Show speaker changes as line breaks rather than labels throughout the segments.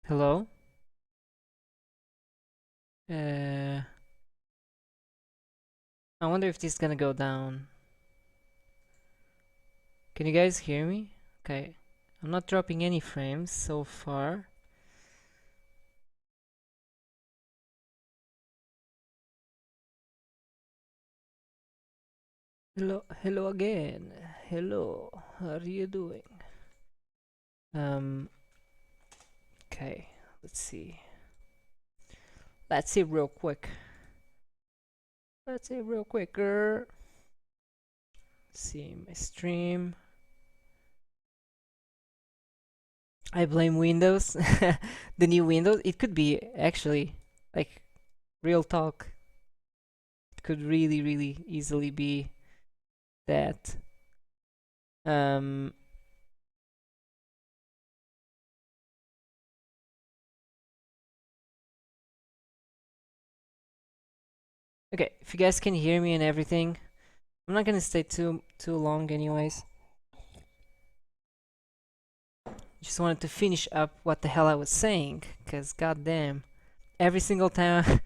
Hello? Uh, I wonder if this is gonna go down. Can you guys hear me? Okay. I'm not dropping any frames so far. Hello again. Hello. How are you doing? Um, okay. Let's see. Let's see real quick. Let's see real quicker. See my stream. I blame Windows. The new Windows. It could be actually like real talk. It could really easily be that. Um, okay, if you guys can hear me and everything, I'm not gonna stay too long anyways. Just wanted to finish up what the hell I was saying, cause goddamn, every single time,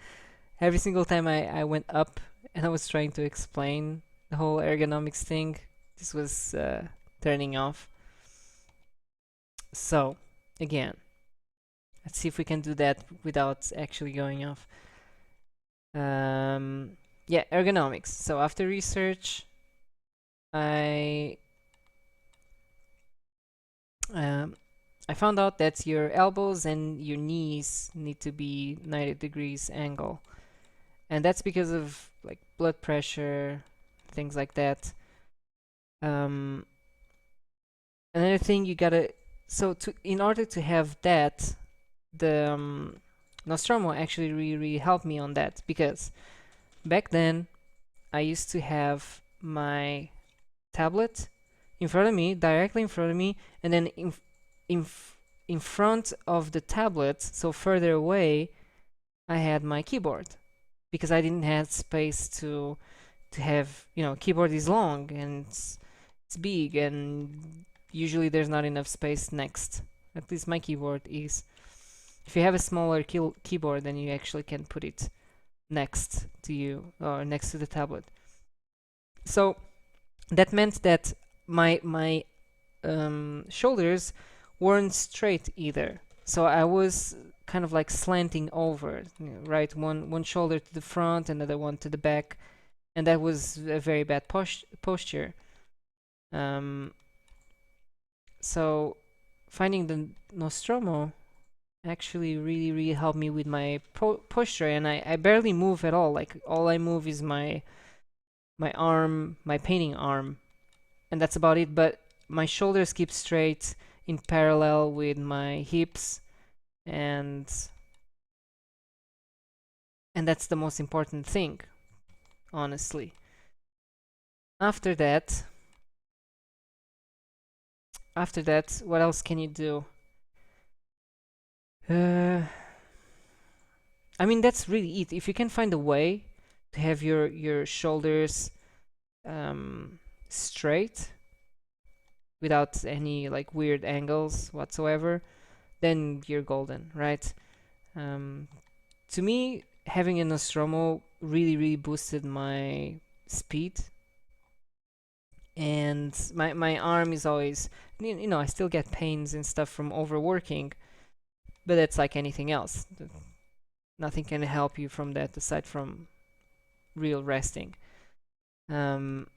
every single time I went up and I was trying to explain the whole ergonomics thing, this was turning off. So again, let's see if we can do that without actually going off. Yeah, ergonomics. So after research, I um, I found out that your elbows and your knees need to be 90 degrees angle. And that's because of like blood pressure, things like that. Um, Another thing you gotta, so to in order to have that, the Nostromo actually really helped me on that, because back then I used to have my tablet in front of me, directly in front of me, and then in in front of the tablet, so further away, I had my keyboard, because I didn't have space to have, keyboard is long and it's big, and usually there's not enough space next. At least my keyboard is. If you have a smaller keyboard, then you actually can put it next to you or next to the tablet. So that meant that my shoulders weren't straight either. So I was kind of like slanting over, right? One shoulder to the front, another one to the back, and that was a very bad posture. Um, so finding the Nostromo actually really helped me with my posture, and I barely move at all. Like all I move is my arm, my painting arm, and that's about it. But my shoulders keep straight in parallel with my hips, and that's the most important thing, honestly. After that, what else can you do? Uh, I mean, that's really it. If you can find a way to have your shoulders straight without any like weird angles whatsoever, then you're golden, right? Um, to me, having a Nostromo really boosted my speed, and my arm is always, I still get pains and stuff from overworking, but it's like anything else. Nothing can help you from that aside from real resting. Um,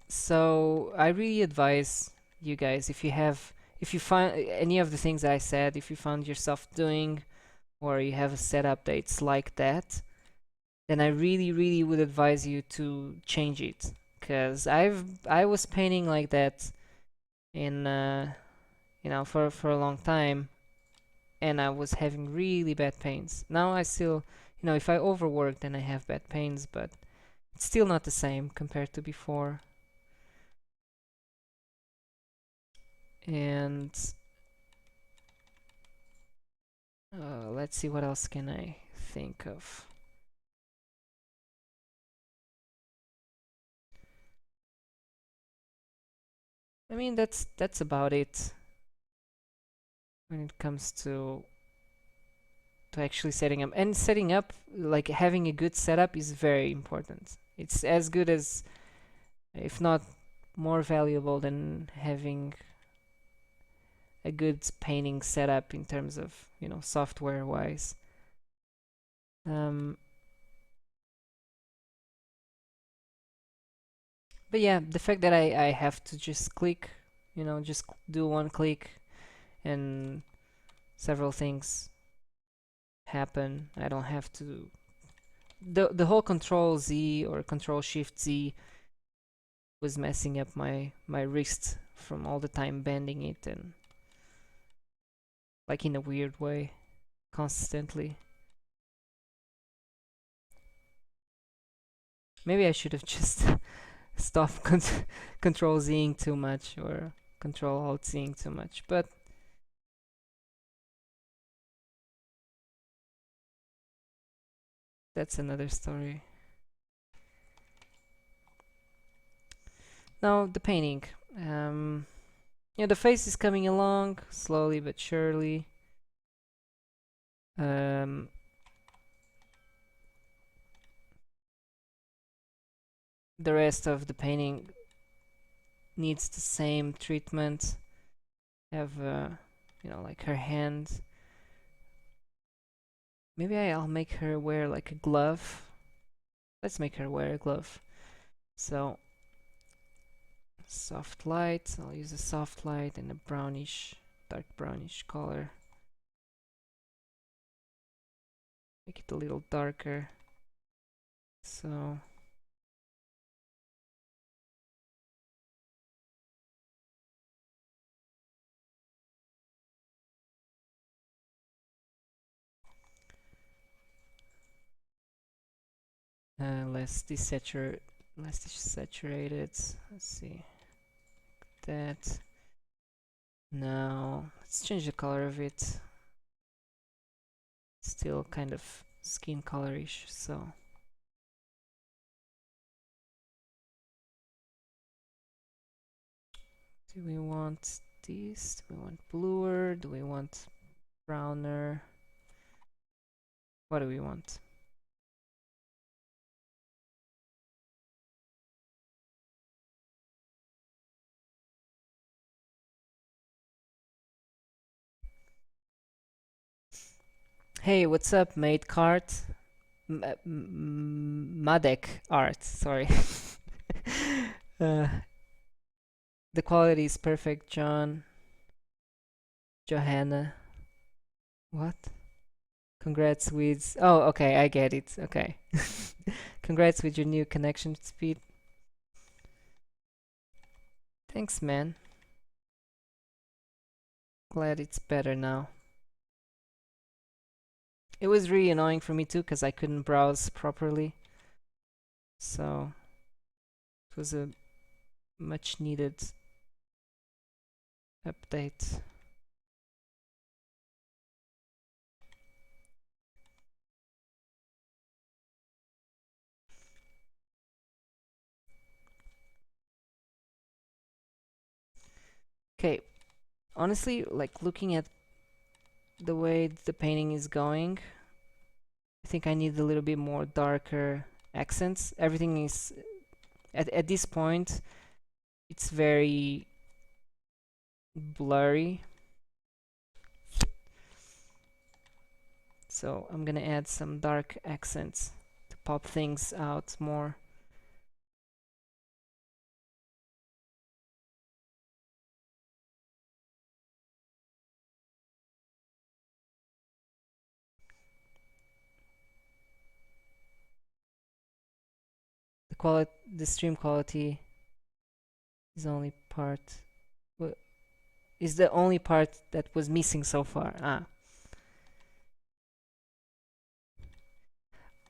so I really advise you guys, if you find any of the things I said, if you found yourself doing, or you have a setup that's like that, then I really would advise you to change it, because I was painting like that in for a long time, and I was having really bad pains. Now I still, if I overwork, then I have bad pains, but it's still not the same compared to before. And let's see, what else can I think of. I mean, that's about it. when it comes to actually setting up. And setting up, like having a good setup, is very important. It's as good as, if not more valuable than having a good painting setup in terms of, software wise. Um, but yeah, the fact that I have to just click, just do one click and several things happen. I don't have to. The whole Control Z or Control Shift Z was messing up my wrist from all the time bending it, and like in a weird way, constantly. Maybe I should have just stopped Control Zing too much, or Control Alt Zing too much, but that's another story. Now the painting. Um, the face is coming along slowly but surely. Um, the rest of the painting needs the same treatment. Have like her hand. Maybe I'll make her wear like a glove. Let's make her wear a glove. So soft light. I'll use a soft light and a brownish, dark brownish color. Make it a little darker. So less desaturated. Let's see that. Now let's change the color of it. Still kind of skin colorish, so do we want this? Do we want bluer? Do we want browner? What do we want? Hey, what's up, mate? Cart? Madek art, sorry. uh, the quality is perfect, John. Johanna. What? Congrats with. Oh, okay, I get it. Okay. Congrats with your new connection speed. Thanks, man. Glad it's better now. It was really annoying for me too, because I couldn't browse properly. So it was a much needed update. Okay, honestly, like looking at the way the painting is going, I think I need a little bit more darker accents. Everything is at this point, it's very blurry. So I'm gonna add some dark accents to pop things out more. The stream quality is only part is the only part that was missing so far.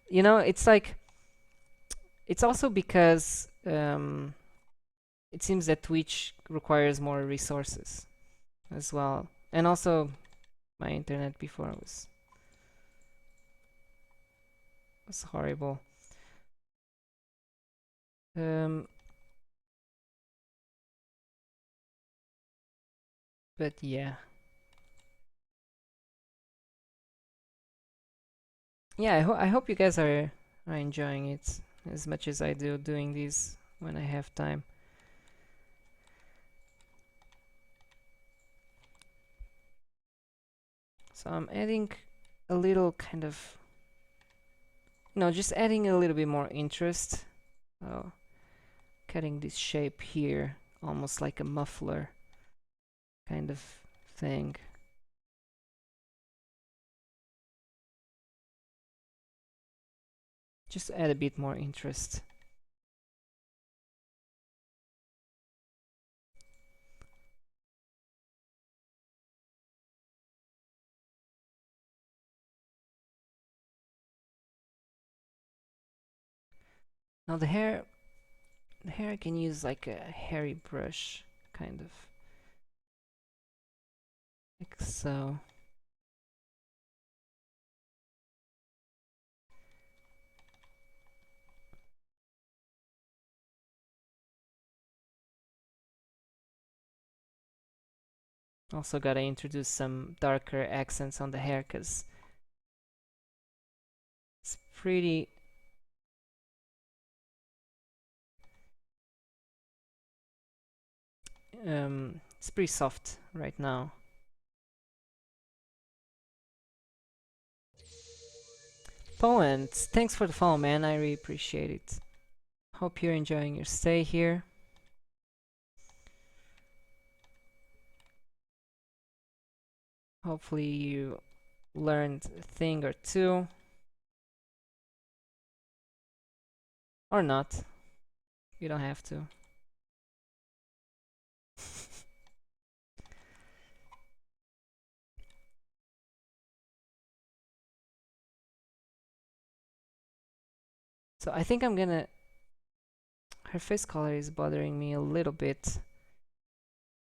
It's like it's also because it seems that Twitch requires more resources as well, and also my internet before was horrible. But yeah, yeah, I hope you guys are enjoying it as much as I do doing these when I have time. So I'm adding a little kind of, just adding a little bit more interest. Oh, cutting this shape here, almost like a muffler kind of thing. Just add a bit more interest. Now the hair I can use like a hairy brush, kind of like so. Also gotta introduce some darker accents on the hair because it's pretty it's pretty soft right now. Poent, thanks for the follow, man. I really appreciate it. Hope you're enjoying your stay here. Hopefully you learned a thing or two. Or not. You don't have to. So I think I'm gonna... Her face color is bothering me a little bit.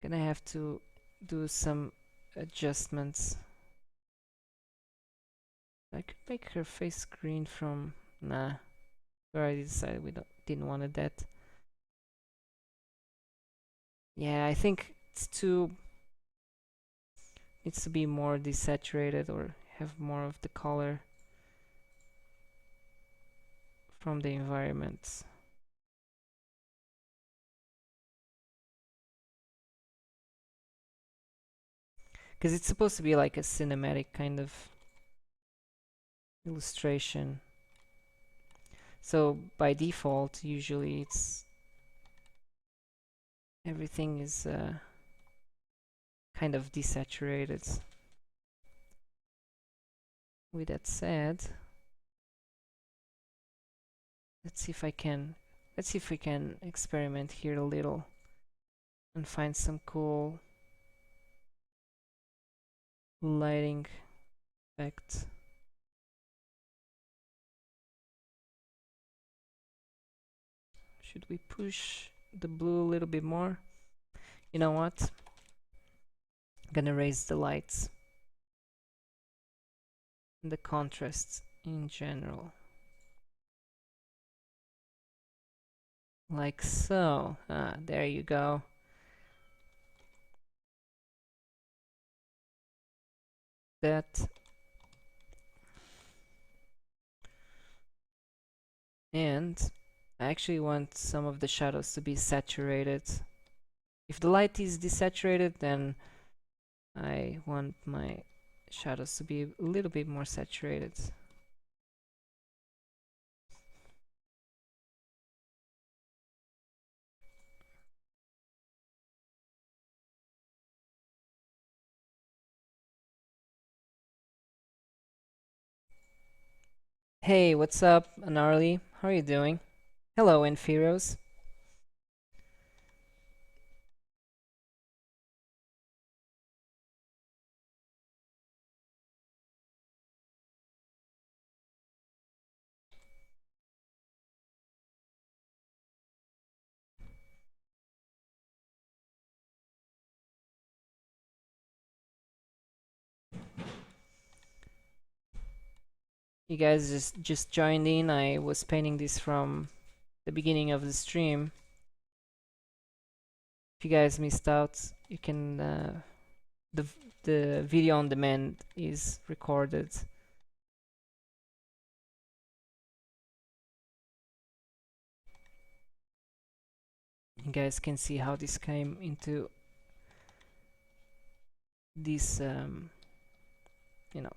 Gonna have to do some adjustments. I could make her face green from... Nah. We already decided we didn't want that. Yeah, I think it's too... Needs to be more desaturated or have more of the color from the environment. Because it's supposed to be like a cinematic kind of illustration. So by default, usually it's everything is kind of desaturated. With that said, let's see if we can experiment here a little and find some cool lighting effect. Should we push the blue a little bit more? You know what? I'm gonna raise the lights and the contrast in general. Like so. Ah, there you go. That. And I actually want some of the shadows to be saturated. If the light is desaturated, then I want my shadows to be a little bit more saturated. Hey, what's up, Anarly? How are you doing? Hello, Infiros. You guys just joined in. I was painting this from the beginning of the stream. If you guys missed out, you can the video on demand is recorded You guys can see how this came into this, you know,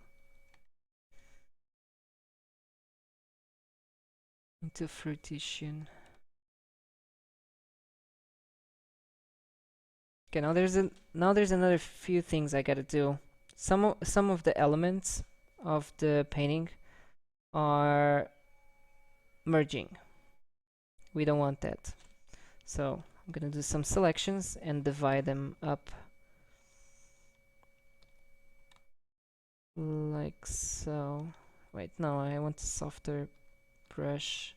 into fruition. Okay, now there's another few things I gotta do. Some of the elements of the painting are merging. We don't want that. So I'm gonna do some selections and divide them up like so. Wait, no, I want a softer brush.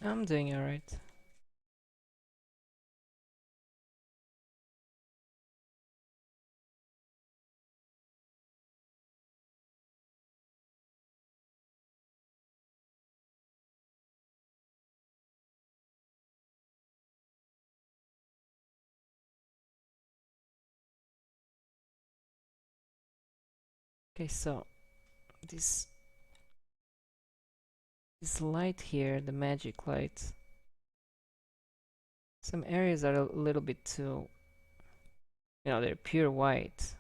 I'm doing alright. Okay, so this this light here, the magic light, some areas are a little bit too, they're pure white.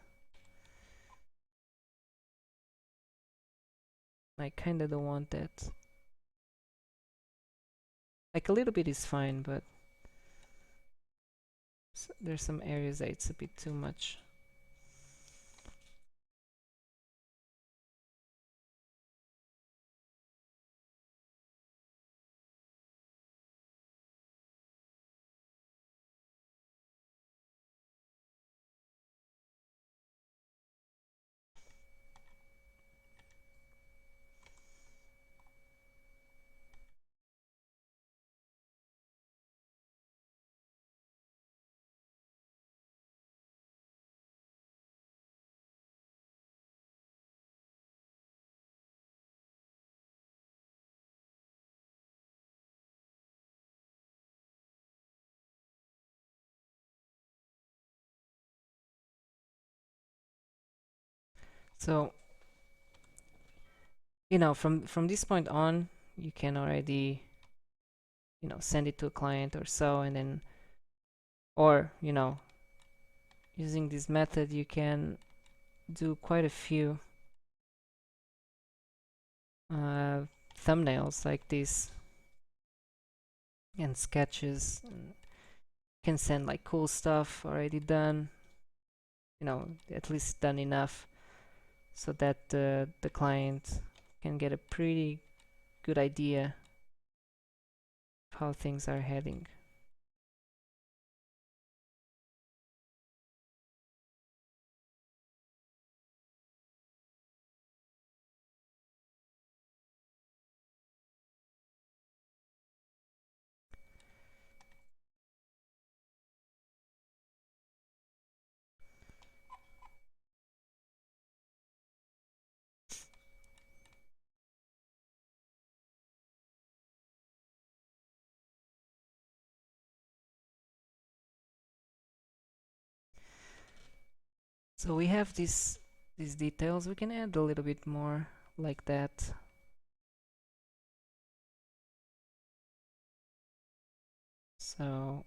I kinda don't want that. Like a little bit is fine, but there's some areas that it's a bit too much. So, from this point on, you can already, send it to a client or so, and then, or, using this method, you can do quite a few uh, thumbnails like this and sketches. And can send like cool stuff already done, at least done enough so that the client can get a pretty good idea of how things are heading. So we have these details. We can add a little bit more like that. So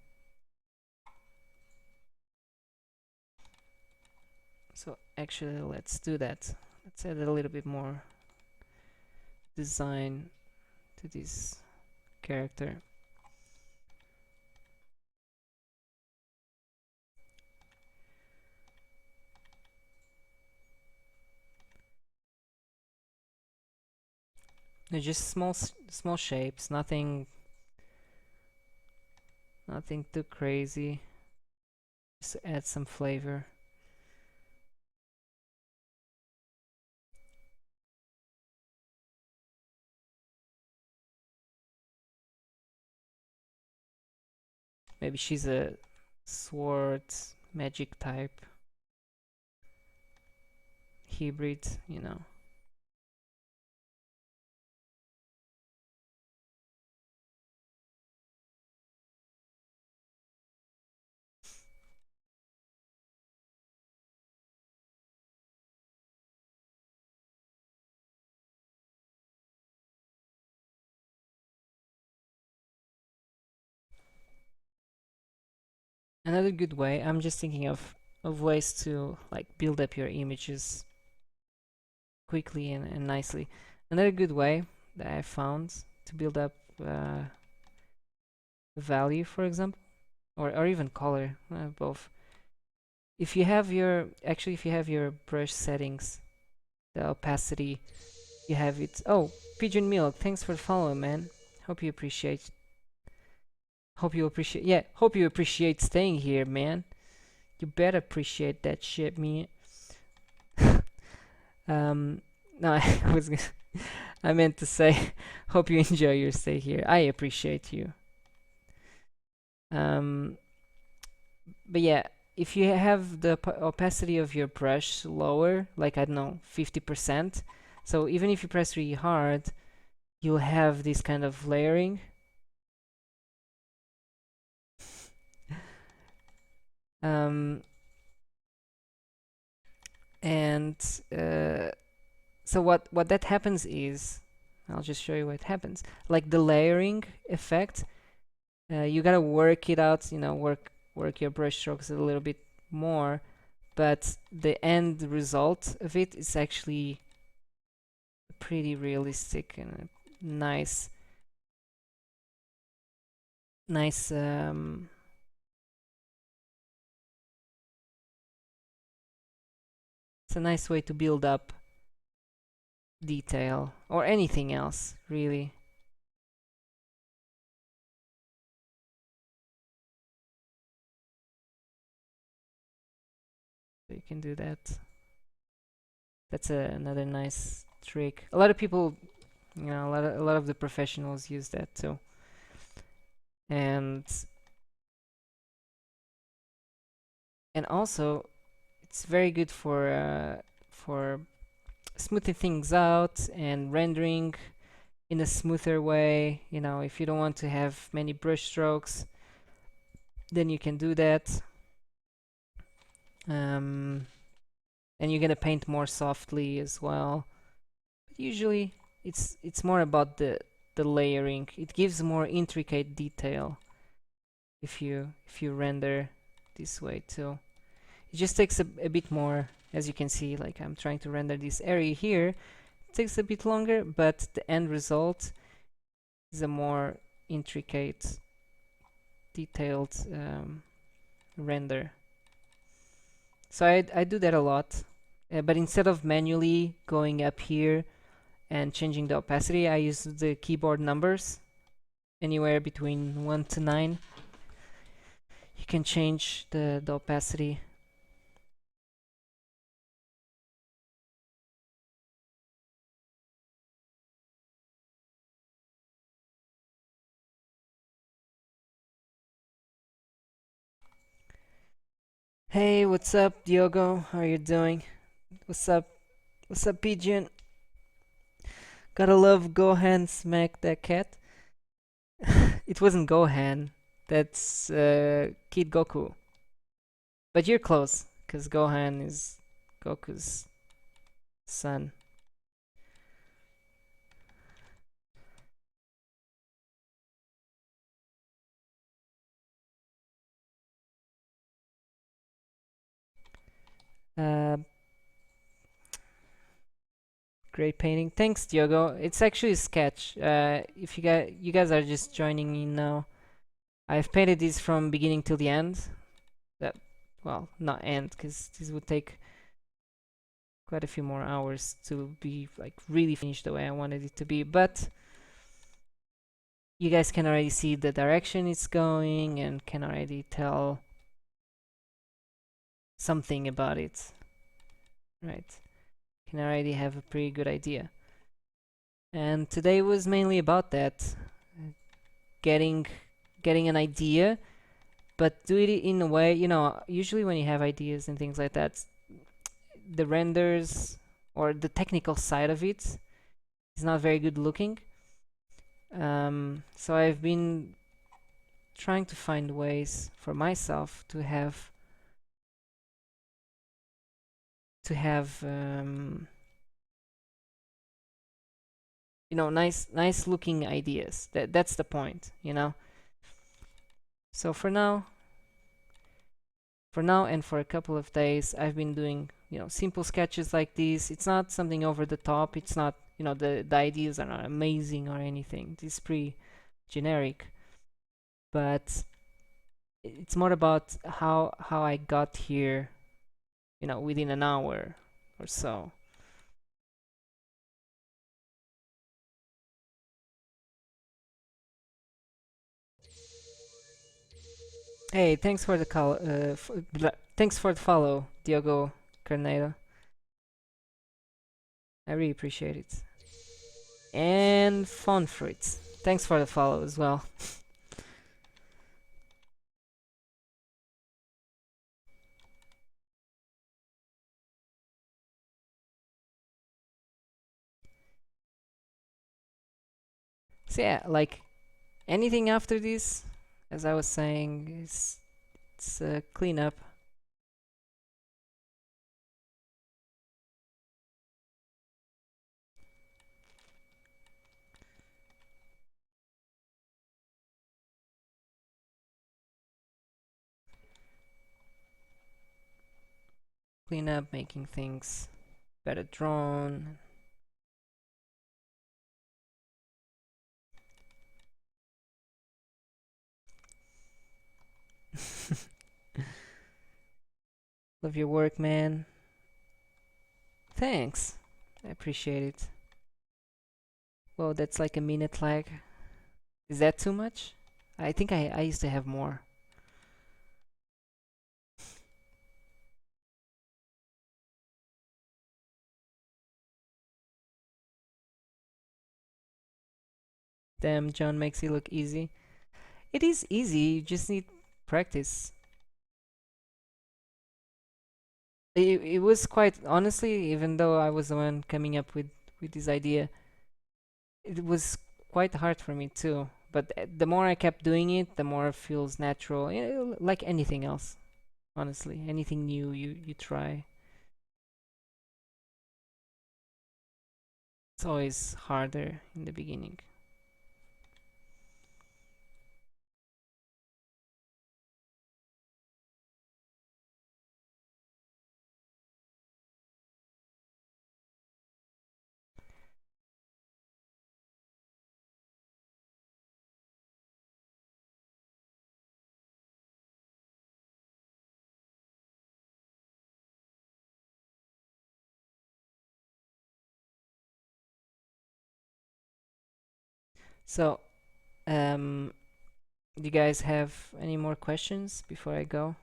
So actually, let's do that. Let's add a little bit more design to this character. They're just small shapes, nothing too crazy. Just to add some flavor. Maybe she's a sword magic type hybrid, you know. Another good way, I'm just thinking of ways to like build up your images quickly and nicely. Another good way that I found to build up value, for example, or even color, both. If you have your brush settings, the opacity, you have it. Oh, Pigeon Milk, thanks for following, man. Hope you appreciate. Hope you appreciate. Yeah, hope you appreciate staying here, man. You better appreciate that shit, me. No, I was gonna, I meant to say, hope you enjoy your stay here. I appreciate you. Um, but yeah, if you have the opacity of your brush lower, like I don't know, 50%, so even if you press really hard, you'll have this kind of layering. Um, and so what that happens is, I'll just show you what happens. Like the layering effect, you gotta work it out, you know, work your brush strokes a little bit more, but the end result of it is actually pretty realistic and nice, nice. It's a nice way to build up detail or anything else, really. So you can do that. That's another nice trick. A lot of people, you know, a lot of the professionals use that too. And also it's very good for smoothing things out and rendering in a smoother way. You know, if you don't want to have many brush strokes, then you can do that. And you're gonna paint more softly as well. But usually, it's more about the layering. It gives more intricate detail if you render this way too. It just takes a bit more, as you can see. Like I'm trying to render this area here. It takes a bit longer, but the end result is a more intricate, detailed render. So I do that a lot, but instead of manually going up here and changing the opacity, I use the keyboard numbers, anywhere between 1 to 9. You can change the opacity. Hey, what's up, Diogo? How are you doing? What's up? What's up, Pigeon? Gotta love Gohan smack that cat. It wasn't Gohan. That's Kid Goku. But you're close, because Gohan is Goku's son. Great painting. Thanks, Diogo. It's actually a sketch. If you guys are just joining in now, I've painted this from beginning till the end. That, well, not end, because this would take quite a few more hours to be like really finished the way I wanted it to be. But you guys can already see the direction it's going and can already tell something about it, right? Can already have a pretty good idea. And today was mainly about that, getting getting an idea, but do it in a way, usually when you have ideas and things like that, the renders or the technical side of it is not very good looking. So I've been trying to find ways for myself to have nice looking ideas. That's the point. So for now and for a couple of days, I've been doing simple sketches like this. It's not something over the top. It's not, the ideas are not amazing or anything. It's pretty generic, but it's more about how I got here, within an hour or so. Hey, thanks for the call. Thanks for the follow, Diogo Carneiro. I really appreciate it. And Fun Fruits, thanks for the follow as well. So yeah, like anything after this, as I was saying, it's a cleanup. Cleanup, making things better drawn. Love your work, man. Thanks. I appreciate it. Well, that's like a minute lag. Is that too much? I think I used to have more. Damn, John makes it look easy. It is easy, you just need practice. It was quite, honestly, even though I was the one coming up with this idea, it was quite hard for me too. But the more I kept doing it, the more it feels natural. Like anything else, honestly. Anything new you try. It's always harder in the beginning. So, um, do you guys have any more questions before I go?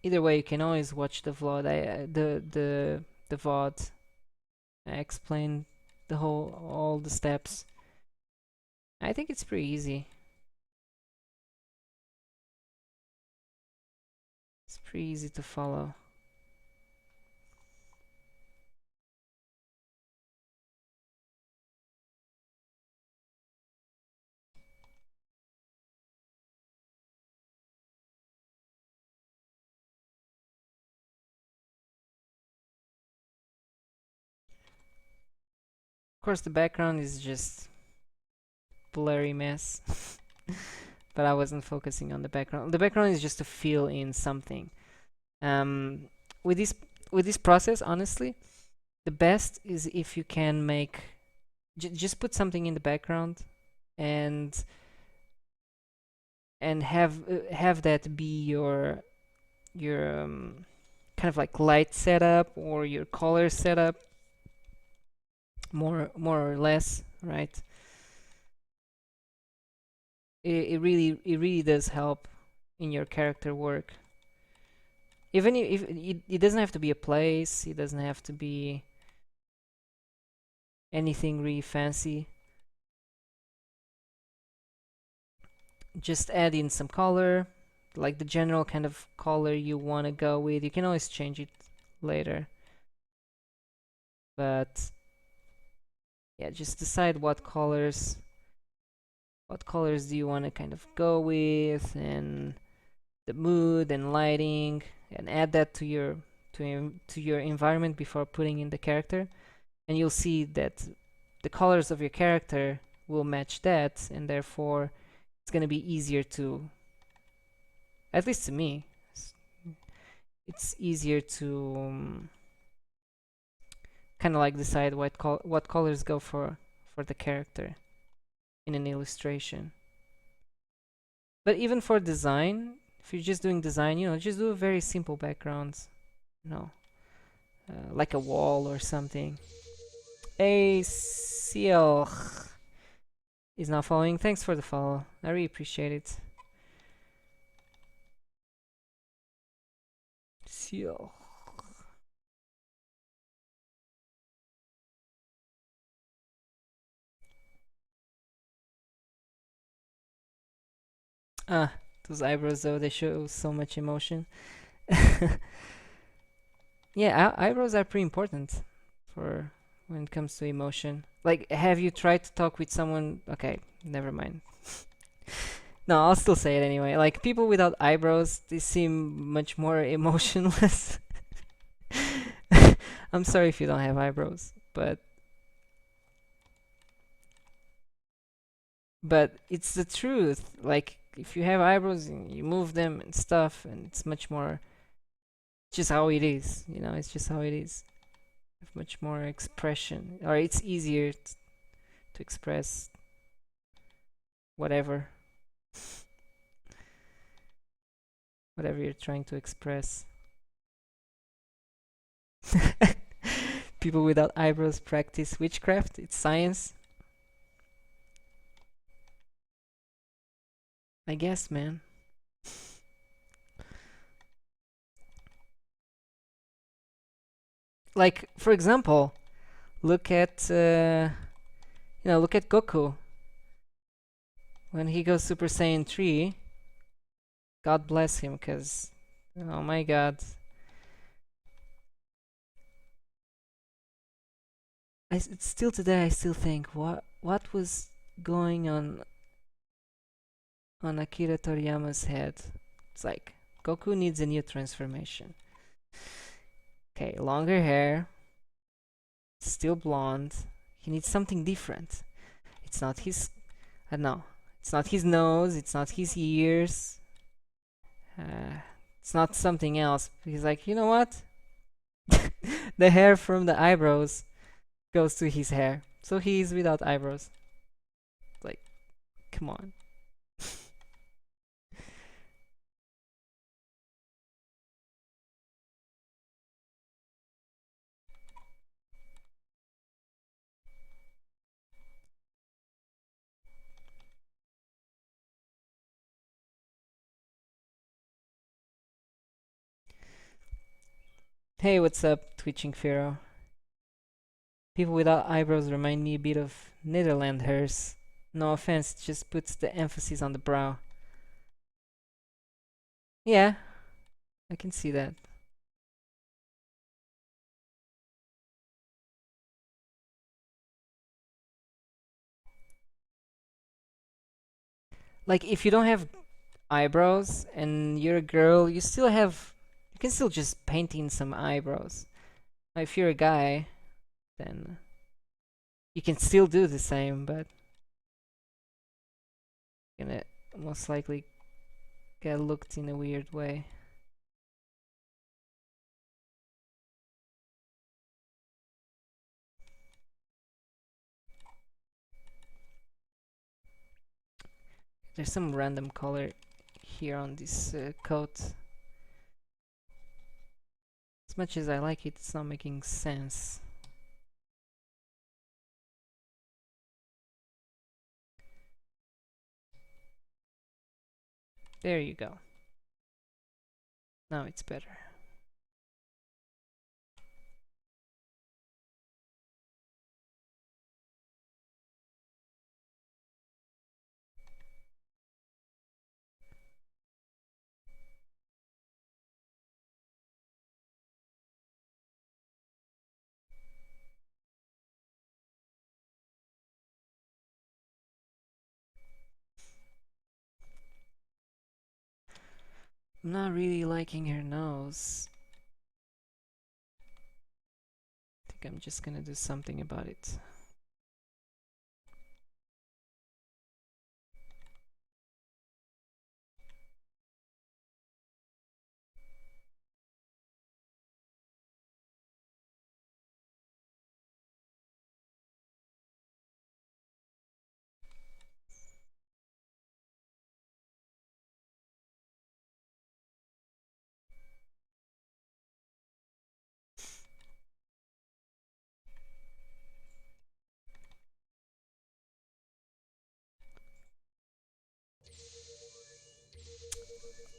Either way, you can always watch the vlog. The VOD. I explain all the steps. I think it's pretty easy. It's pretty easy to follow. course, the background is just blurry mess. But I wasn't focusing on the background. The background is just to fill in something. Um, with this process, honestly, the best is if you can make just put something in the background and have that be your kind of like light setup or your color setup, more or less, right? It really does help in your character work. Even if it doesn't have to be a place, it doesn't have to be anything really fancy. Just add in some color, like the general kind of color you want to go with. You can always change it later. But yeah, just decide what colors do you want to kind of go with, and the mood and lighting, and add that to your environment before putting in the character, and you'll see that the colors of your character will match that, and therefore it's going to be easier to, at least to me, it's easier to kind of like decide what colors go for the character in an illustration. But even for design, if you're just doing design, just do very simple backgrounds, you know, like a wall or something. ACL is now following. Thanks for the follow. I really appreciate it. CL. Ah, those eyebrows though, they show so much emotion. Yeah, eyebrows are pretty important for when it comes to emotion. Like, have you tried to talk with someone? Okay, never mind. No, I'll still say it anyway. Like, people without eyebrows, they seem much more emotionless. I'm sorry if you don't have eyebrows, but it's the truth. Like, if you have eyebrows and you move them and stuff, and it's much more just how it is, it's just how it is. Much more expression, or it's easier to express whatever you're trying to express. People without eyebrows practice witchcraft. It's science, I guess, man. Like, for example, look at Goku when he goes Super Saiyan 3. God bless him, cause oh my God, still today I still think what was going on Akira Toriyama's head. It's like Goku needs a new transformation. Okay, longer hair, still blonde. He needs something different. It's not his, I don't know. It's not his nose. It's not his ears. It's not something else. He's like, you know what? The hair from the eyebrows goes to his hair, so he's without eyebrows. Like, come on. Hey, what's up, Twitching Pharaoh? People without eyebrows remind me a bit of Netherlanders. No offense, it just puts the emphasis on the brow. Yeah, I can see that. Like, if you don't have eyebrows and you're a girl, you can still just paint in some eyebrows. If you're a guy, then You can still do the same, but you're gonna most likely get looked in a weird way. There's some random color here on this coat. As much as I like it, it's not making sense. There you go. Now it's better. I'm not really liking her nose. I think I'm just gonna do something about it.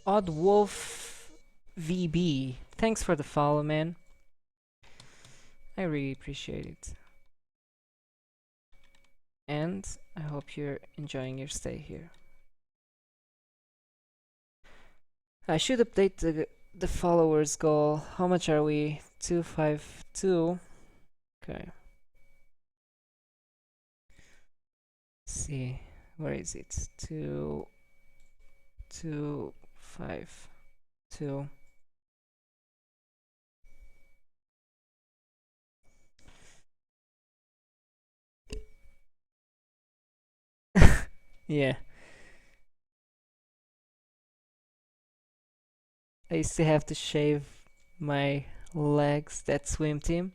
Odd Wolf VB. Thanks for the follow, man. I really appreciate it. And I hope you're enjoying your stay here. I should update the followers goal. How much are we? 252. Okay. Let's see. Where is it? 252. Yeah. I used to have to shave my legs that swim team.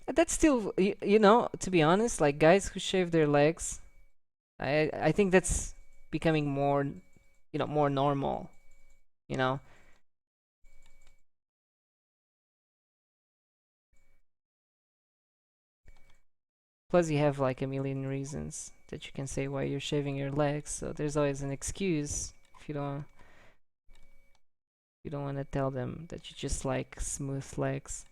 That's still, you know, to be honest, like guys who shave their legs, I think that's becoming more, you know, more normal, you know. Plus, you have like a million reasons that you can say why you're shaving your legs, so there's always an excuse if you don't want to tell them that you just like smooth legs,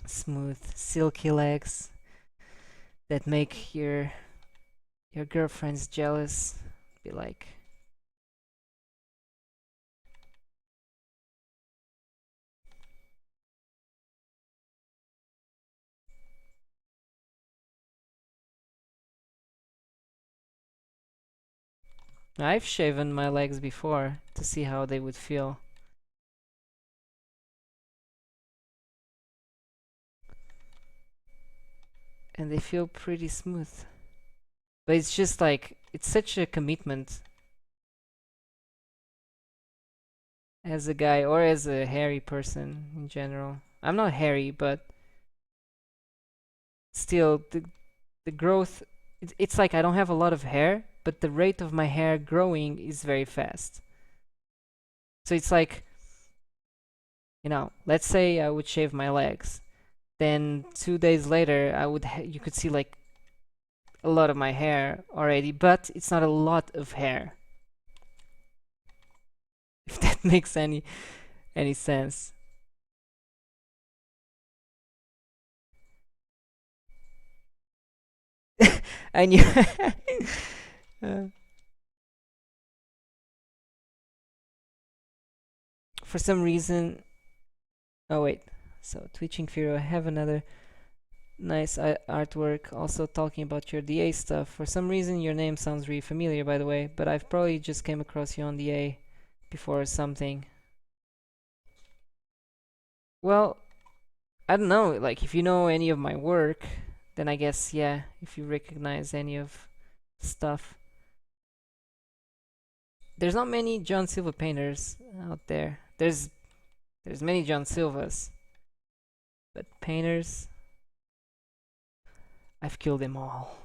smooth, silky legs that make your girlfriends jealous. Be like, I've shaven my legs before to see how they would feel. And they feel pretty smooth. But it's just like, it's such a commitment as a guy or as a hairy person in general. I'm not hairy, but still, the growth, it's like I don't have a lot of hair, but the rate of my hair growing is very fast. So it's like, you know, let's say I would shave my legs. Then 2 days later, you could see like a lot of my hair already, but it's not a lot of hair. If that makes any sense. I knew. uh, for some reason. Oh wait. So Twitching Firo, I have another nice artwork also talking about your DA stuff. For some reason, your name sounds really familiar, by the way, but I've probably just came across you on DA before or something. Well, I don't know, like if you know any of my work, then I guess yeah, if you recognize any of stuff. There's not many John Silva painters out there. There's many John Silvas, but painters, I've killed them all.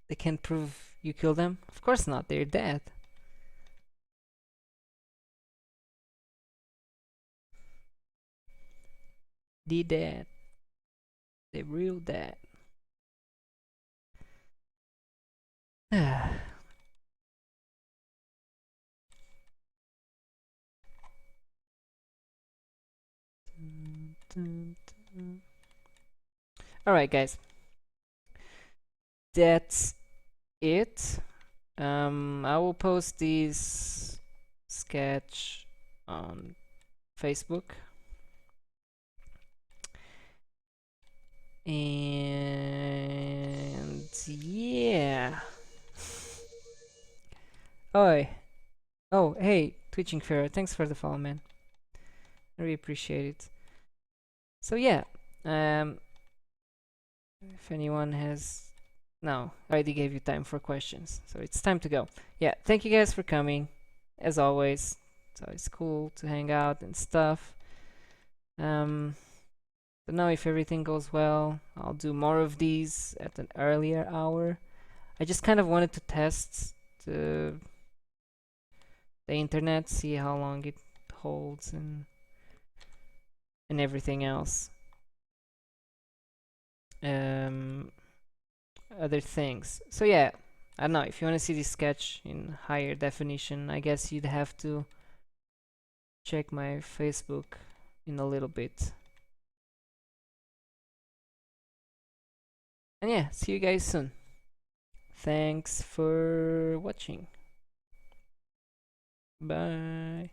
They can't prove you killed them? Of course not, they're dead. They dead. They're real dead. Alright, guys. That's it. I will post this sketch on Facebook. And yeah. Oh, oh, hey, Twitching Pharaoh, thanks for the follow, man. I really appreciate it. So yeah, if anyone has, no, I already gave you time for questions, so it's time to go. Yeah, thank you guys for coming, as always. So it's cool to hang out and stuff. But now if everything goes well, I'll do more of these at an earlier hour. I just kind of wanted to test the the internet, see how long it holds and everything else. Um, Other things. So yeah, I don't know, if you want to see this sketch in higher definition, I guess you'd have to check my Facebook in a little bit. And yeah, see you guys soon. Thanks for watching. Bye.